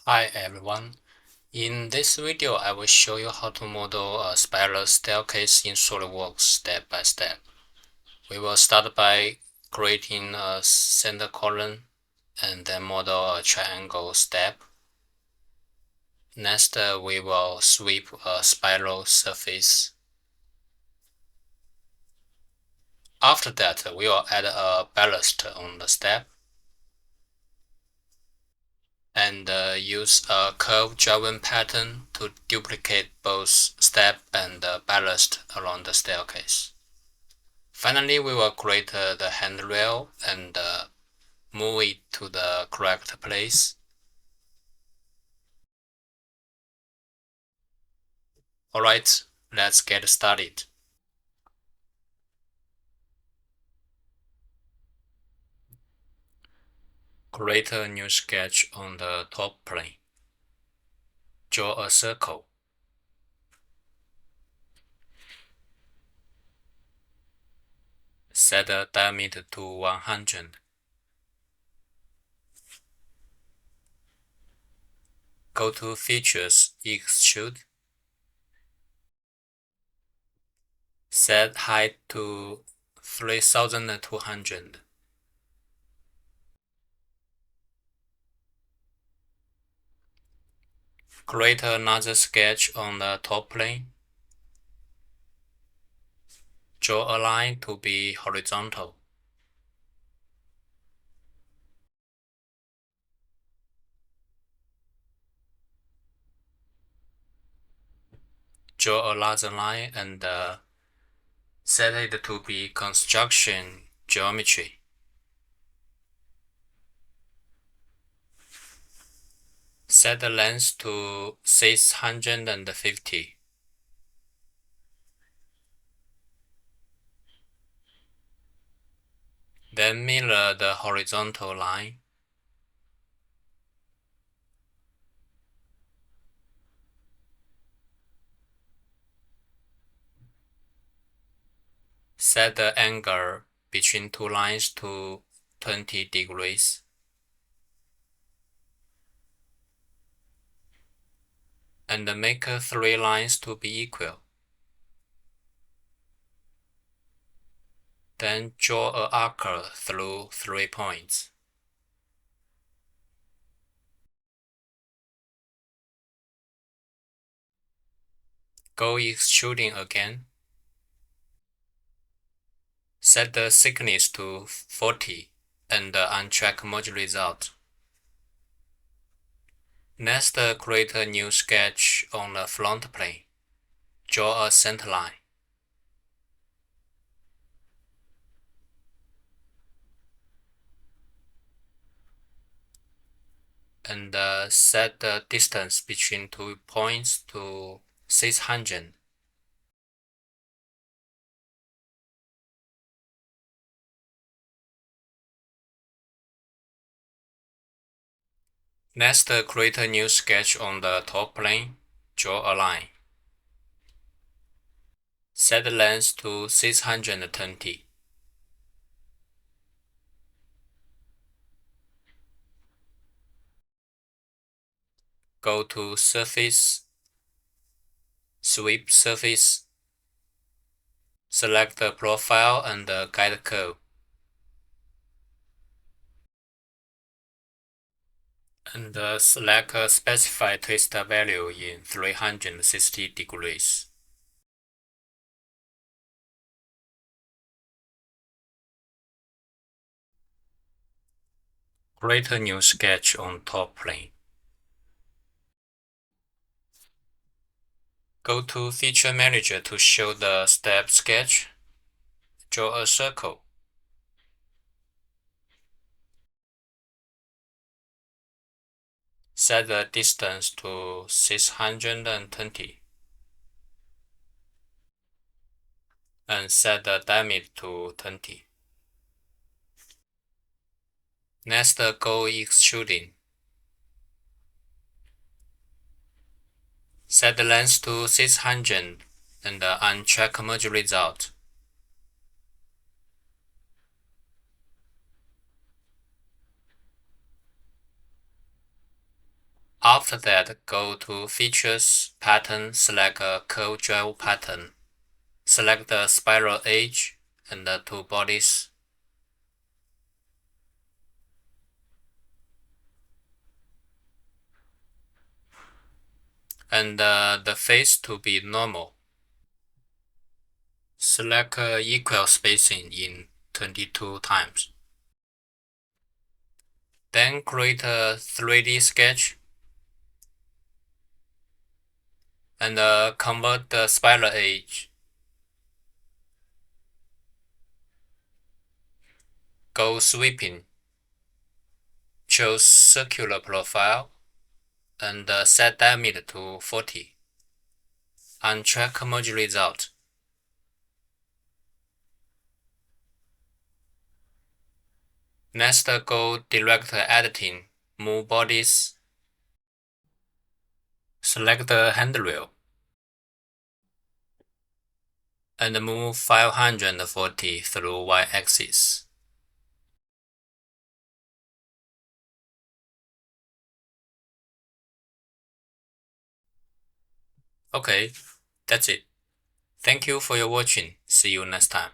Hi everyone. In this video, I will show you how to model a spiral staircase in SolidWorks step by step. We will start by creating a center column and then model a triangle step. Next, we will sweep a spiral surface. After that, we will add a ballast on the step and use a curve-driven pattern to duplicate both step and ballast along the staircase. Finally, we will create the handrail and move it to the correct place. Alright, let's get started. Create a new sketch on the top plane. Draw a circle. Set the diameter to 100. Go to Features, Extrude. Set height to 3200. Create another sketch on the top plane. Draw a line to be horizontal. Draw a larger line and set it to be construction geometry. Set the length to 650. Then mirror the horizontal line. Set the angle between two lines to 20 degrees. And make three lines to be equal. Then draw an arc through 3 points. Go extruding again. Set the thickness to 40 and untrack merge result. Next, create a new sketch on the front plane. Draw a center line. And set the distance between 2 points to 600. Next, create a new sketch on the top plane. Draw a line. Set the length to 620. Go to Surface, Sweep Surface. Select the profile and the guide curve. And select a specified twist value in 360 degrees. Create a new sketch on top plane. Go to Feature Manager to show the step sketch. Draw a circle. Set the distance to 620. And set the diameter to 20. Next, go extruding. Set the length to 600 and untrack merge result. After that, go to Features, Pattern, select a Curve Drive pattern. Select the spiral edge and the two bodies. And the face to be normal. Select equal spacing in 22 times. Then create a 3D sketch and convert the spiral edge. Go sweeping. Choose circular profile and set diameter to 40. Uncheck merge result. Next, go direct editing. Move bodies. Select the handrail and move 540 through y-axis. Okay, that's it. Thank you for your watching. See you next time.